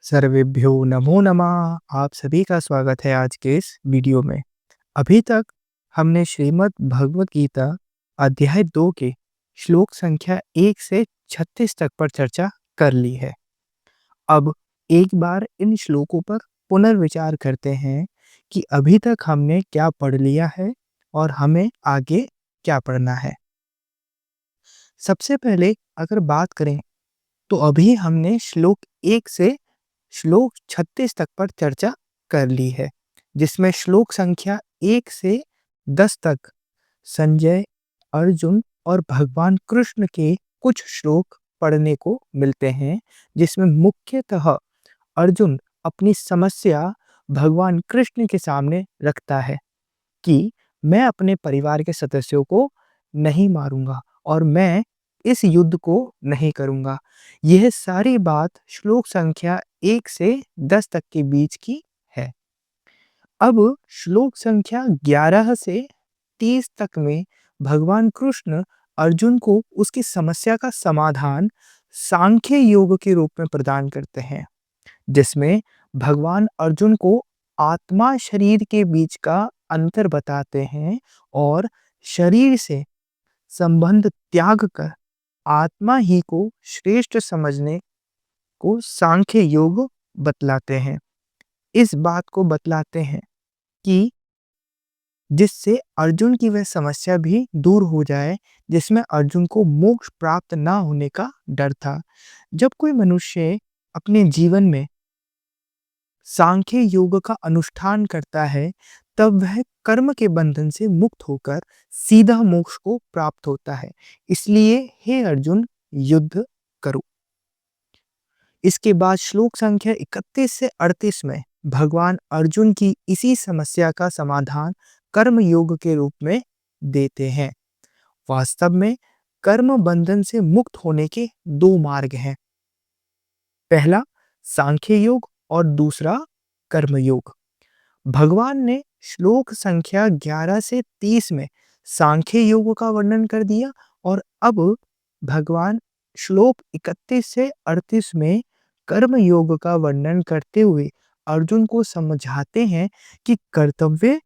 सर्वेभ्यो नमो नमः। आप सभी का स्वागत है आज के इस वीडियो में। अभी तक हमने श्रीमद् भगवत गीता अध्याय 2 के श्लोक संख्या 1 से 36 तक पर चर्चा कर ली है। अब एक बार इन श्लोकों पर पुनर्विचार करते हैं कि अभी तक हमने क्या पढ़ लिया है और हमें आगे क्या पढ़ना है। सबसे पहले अगर बात करें तो अभी हमने श्लोक 1 से श्लोक 36 तक पर चर्चा कर ली है, जिसमें श्लोक संख्या 1 से 10 तक संजय, अर्जुन और भगवान कृष्ण के कुछ श्लोक पढ़ने को मिलते हैं, जिसमें मुख्यतः अर्जुन अपनी समस्या भगवान कृष्ण के सामने रखता है कि मैं अपने परिवार के सदस्यों को नहीं मारूंगा और मैं इस युद्ध को नहीं करूंगा। यह सारी बात श्लोक संख्या 1 से 10 तक के बीच की है। अब श्लोक संख्या 11 से 30 तक में भगवान कृष्ण अर्जुन को उसकी समस्या का समाधान सांख्य योग के रूप में प्रदान करते हैं, जिसमें भगवान अर्जुन को आत्मा शरीर के बीच का अंतर बताते हैं और शरीर से संबंध त्याग कर आत्मा ही को श्रेष्ठ समझने को सांख्य योग बतलाते हैं। इस बात को बतलाते हैं कि जिससे अर्जुन की वह समस्या भी दूर हो जाए, जिसमें अर्जुन को मोक्ष प्राप्त ना होने का डर था। जब कोई मनुष्य अपने जीवन में सांख्य योग का अनुष्ठान करता है, तब वह कर्म के बंधन से मुक्त होकर सीधा मोक्ष को प्राप्त होता है। इसलिए हे अर्जुन, युद्ध करो। इसके बाद श्लोक संख्या 31 से 38 में भगवान अर्जुन की इसी समस्या का समाधान कर्म योग के रूप में देते हैं। वास्तव में कर्म बंधन से मुक्त होने के दो मार्ग हैं। पहला सांख्य योग और दूसरा कर्म योग। भगवान ने श्लोक संख्या 11 से 30 में सांख्य योग का वर्णन कर दिया और अब भगवान श्लोक 31 से 38 में कर्म योग का वर्णन करते हुए अर्जुन को समझाते हैं कि कर्तव्य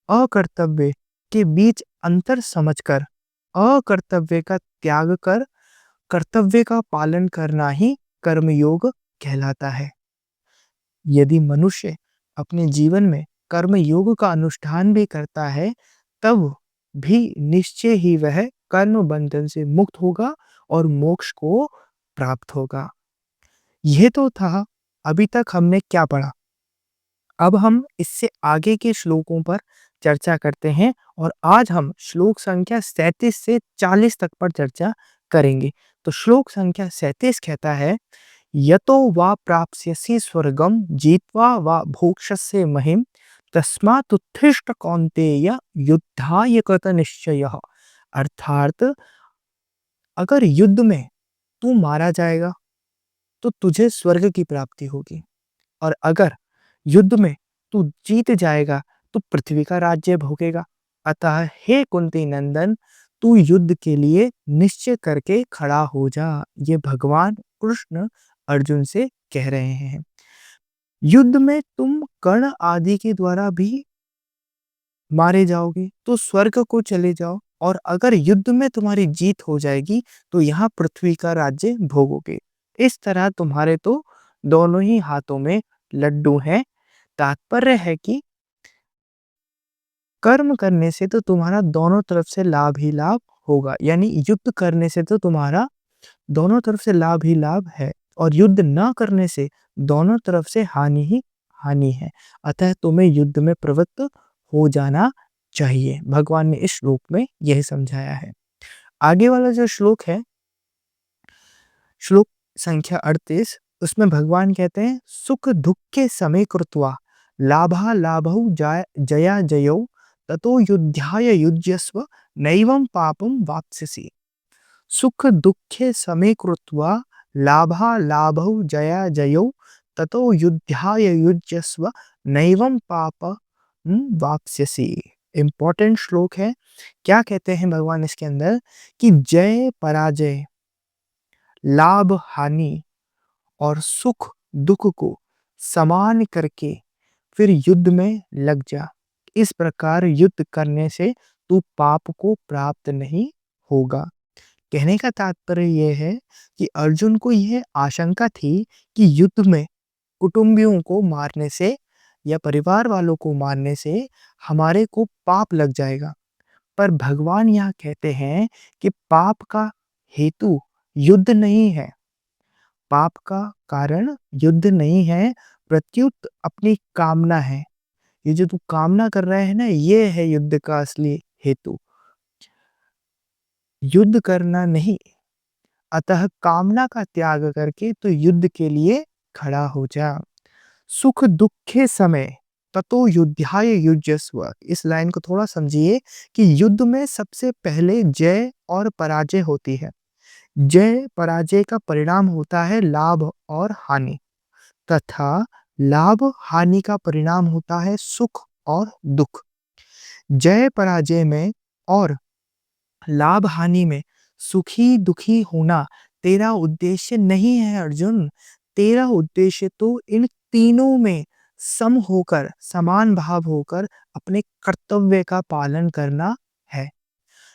अकर्तव्य के बीच अंतर समझकर अकर्तव्य का त्याग कर कर्तव्य का पालन करना ही कर्मयोग कहलाता है। यदि मनुष्य अपने जीवन में कर्म योग का अनुष्ठान भी करता है, तब भी निश्चय ही वह कर्म बंधन से मुक्त होगा और मोक्ष को प्राप्त होगा। यह तो था अभी तक हमने क्या पढ़ा। अब हम इससे आगे के श्लोकों पर चर्चा करते हैं और आज हम श्लोक संख्या 37 से 40 तक पर चर्चा करेंगे। तो श्लोक संख्या 37 कहता है, यतो वा प्राप्स्यसि स्वर्गम जित्वा वा भोक्ष्यसे महिम तस्मात्तुत्तिष्ठ कौन्तेय युद्धाय कृतनिश्चयः। अर्थात अगर युद्ध में तू मारा जाएगा तो तुझे स्वर्ग की प्राप्ति होगी और अगर युद्ध में तू जीत जाएगा तो पृथ्वी का राज्य भोगेगा। अतः हे कुंती नंदन, तू युद्ध के लिए निश्चय करके खड़ा हो जा। ये भगवान कृष्ण अर्जुन से कह रहे हैं। युद्ध में तुम कर्ण आदि के द्वारा भी मारे जाओगे तो स्वर्ग को चले जाओ और अगर युद्ध में तुम्हारी जीत हो जाएगी तो यहाँ पृथ्वी का राज्य भोगोगे। इस तरह तुम्हारे तो दोनों ही हाथों में लड्डू हैं। तात्पर्य है कि कर्म करने से तो तुम्हारा दोनों तरफ से लाभ ही लाभ होगा, यानी युद्ध करने से तो तुम्हारा दोनों तरफ से लाभ ही लाभ है और युद्ध ना करने से दोनों तरफ से हानि ही हानि है। अतः तुम्हें युद्ध में प्रवृत्त हो जाना चाहिए। भगवान ने इस श्लोक में यही समझाया है। आगे वाला जो श्लोक है, श्लोक संख्या 38, उसमें भगवान कहते हैं, सुख दुख के समय कृत्वा लाभा लाभौ जया जयौ ततो युद्धाय युज्यस्व नैवं पापं वाप्स्यसि। सुख दुखे समे कृत्वा लाभा लाभौ जया जयौ ततो युद्धाय युज्यस्व नैवं पापं वाप्स्यसि। इंपॉर्टेंट श्लोक है। क्या कहते हैं भगवान इसके अंदर कि जय पराजय, लाभ हानि और सुख दुख को समान करके फिर युद्ध में लग जा। इस प्रकार युद्ध करने से तू पाप को प्राप्त नहीं होगा। कहने का तात्पर्य ये है कि अर्जुन को यह आशंका थी कि युद्ध में कुटुंबियों को मारने से या परिवार वालों को मारने से हमारे को पाप लग जाएगा। पर भगवान यहाँ कहते हैं कि पाप का हेतु युद्ध नहीं है, पाप का कारण युद्ध नहीं है, प्रत्युत अपनी कामना है। ये जो तू कामना कर रहा है ना, ये है युद्ध का असली हेतु। युद्ध करना नहीं, अतः कामना का त्याग करके तो युद्ध के लिए खड़ा हो जा। सुख दुखे समय ततो युद्धाय युज्यस्व। इस लाइन को थोड़ा समझिए कि युद्ध में सबसे पहले जय और पराजय होती है। जय पराजय का परिणाम होता है लाभ और हानि, तथा लाभ हानि का परिणाम होता है सुख और दुख। जय पराजय में और लाभ हानि में सुखी दुखी होना तेरा उद्देश्य नहीं है अर्जुन। तेरा उद्देश्य तो इन तीनों में सम होकर, समान भाव होकर अपने कर्तव्य का पालन करना है।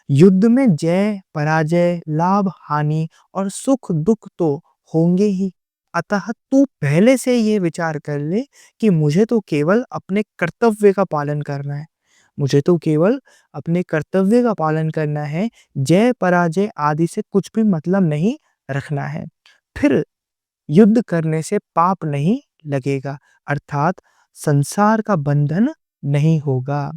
युद्ध में जय पराजय, लाभ हानि और सुख दुख तो होंगे ही। अतः तू पहले से ये विचार कर ले कि मुझे तो केवल अपने कर्तव्य का पालन करना है। मुझे तो केवल अपने कर्तव्य का पालन करना है, जय पराजय आदि से कुछ भी मतलब नहीं रखना है। फिर युद्ध करने से पाप नहीं लगेगा, अर्थात संसार का बंधन नहीं होगा।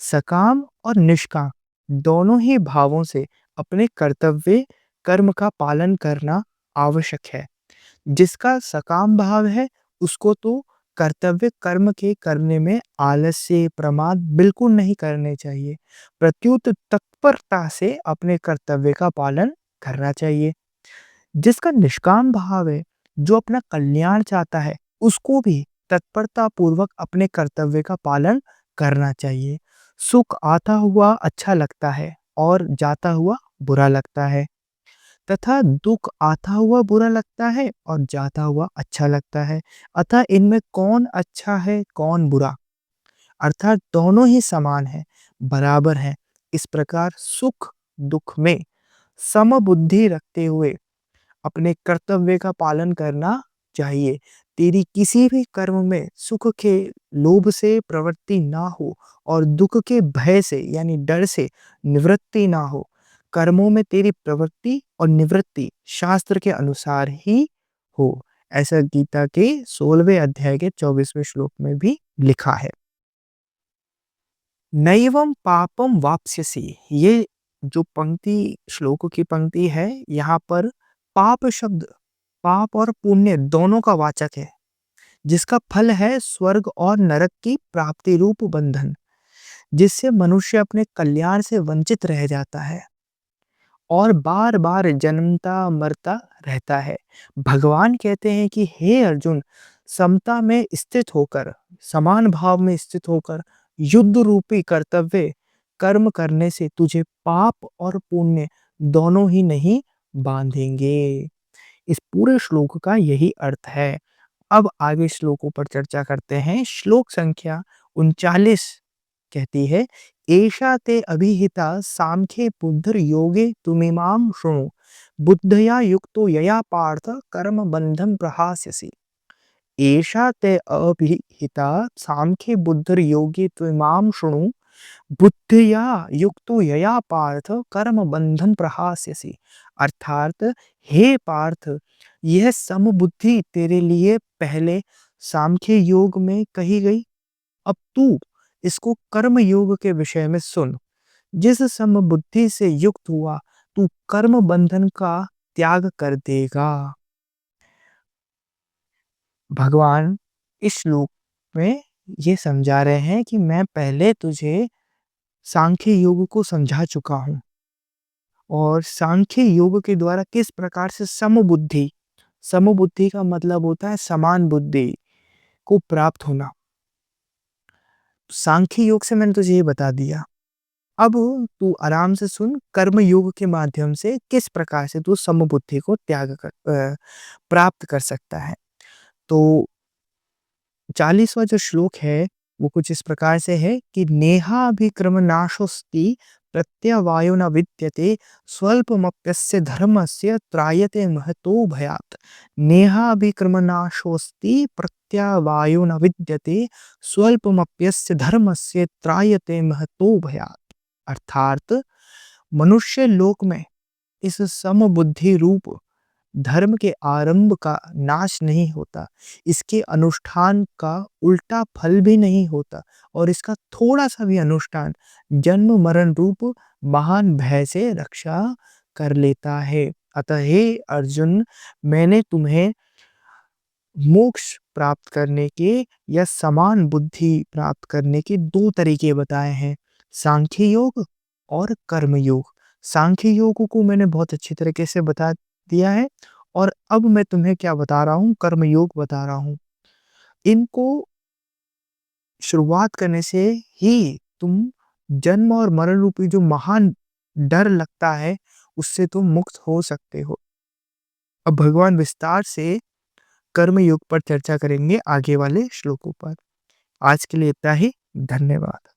सकाम और निष्काम दोनों ही भावों से अपने कर्तव्य कर्म का पालन करना आवश्यक है। जिसका सकाम भाव है उसको तो कर्तव्य कर्म के करने में आलस्य प्रमाद बिल्कुल नहीं करने चाहिए, प्रत्युत तत्परता से अपने कर्तव्य का पालन करना चाहिए। जिसका निष्काम भाव है, जो अपना कल्याण चाहता है, उसको भी तत्परता पूर्वक अपने कर्तव्य का पालन करना चाहिए। सुख आता हुआ अच्छा लगता है और जाता हुआ बुरा लगता है, तथा दुख आता हुआ बुरा लगता है और जाता हुआ अच्छा लगता है। अतः इनमें कौन अच्छा है कौन बुरा, अर्थात दोनों ही समान है, बराबर है। इस प्रकार सुख दुख में समबुद्धि रखते हुए अपने कर्तव्य का पालन करना चाहिए। तेरी किसी भी कर्म में सुख के लोभ से प्रवृत्ति ना हो और दुख के भय से यानी डर से निवृत्ति ना हो। कर्मों में तेरी प्रवृत्ति और निवृत्ति शास्त्र के अनुसार ही हो। ऐसा गीता के 16वें अध्याय के 24वें श्लोक में भी लिखा है। नैवं पापम वाप्स्यसि। ये जो पंक्ति श्लोक की पंक्ति है, यहाँ पर पाप शब्द पाप और पुण्य दोनों का वाचक है, जिसका फल है स्वर्ग और नरक की प्राप्ति रूप बंधन, जिससे मनुष्य अपने कल्याण से वंचित रह जाता है और बार बार जन्मता मरता रहता है। भगवान कहते हैं कि हे अर्जुन, समता में स्थित होकर, समान भाव में स्थित होकर युद्ध रूपी कर्तव्य कर्म करने से तुझे पाप और पुण्य दोनों ही नहीं बांधेंगे। इस पूरे श्लोक का यही अर्थ है। अब आगे श्लोकों पर चर्चा करते हैं। श्लोक संख्या 39 कहती है, एषा ते अभिहिता साङ्ख्ये बुद्धिर्योगे तुमिमां शृणु, बुद्धया युक्तो यया पार्थ कर्मबन्धं प्रहास्यसि। एषा ते अभिहिता साङ्ख्ये बुद्धिर्योगे त्विमां शृणु, बुद्धिया युक्तो यया पार्थ कर्म बंधन प्रहास्यसि। अर्थात हे पार्थ, यह समबुद्धि तेरे लिए पहले सांख्य योग में कही गई, अब तू इसको कर्म योग के विषय में सुन। जिस समबुद्धि से युक्त हुआ तू कर्म बंधन का त्याग कर देगा। भगवान इस श्लोक में ये समझा रहे हैं कि मैं पहले तुझे सांख्य योग को समझा चुका हूँ और सांख्य योग के द्वारा किस प्रकार से समबुद्धि, समबुद्धि का मतलब होता है समान बुद्धि को प्राप्त होना। सांख्य योग से मैंने तुझे ये बता दिया। अब तू आराम से सुन, कर्म योग के माध्यम से किस प्रकार से तू समबुद्धि को प्राप्त कर सकता है। तो 40वां जो श्लोक है, वो कुछ इस प्रकार से है कि नेहाभिक्रमनाशोऽस्ति प्रत्यवायो न विद्यते स्वल्पमप्यस्य धर्मस्य त्रायते महतो भयात्। नेहाभिक्रमनाशोऽस्ति प्रत्यवायो न विद्यते स्वल्पमप्यस्य धर्मस्य त्रायते महतो भयात्। अर्थात मनुष्य लोक में इस समबुद्धि रूप धर्म के आरंभ का नाश नहीं होता, इसके अनुष्ठान का उल्टा फल भी नहीं होता और इसका थोड़ा-सा भी अनुष्ठान जन्म-मरण रूप महान भय से रक्षा कर लेता है। अतः हे अर्जुन, मैंने तुम्हें मोक्ष प्राप्त करने के या समान बुद्धि प्राप्त करने के 2 तरीके बताए हैं, सांख्य योग और कर्म योग। सांख्य योग को मैंने बहुत अच्छी तरीके से बता दिया है और अब मैं तुम्हें क्या बता रहा हूँ, कर्म योग बता रहा हूँ। इनको शुरुआत करने से ही तुम जन्म और मरण रूपी जो महान डर लगता है, उससे तुम मुक्त हो सकते हो। अब भगवान विस्तार से कर्म योग पर चर्चा करेंगे आगे वाले श्लोकों पर। आज के लिए इतना ही। धन्यवाद।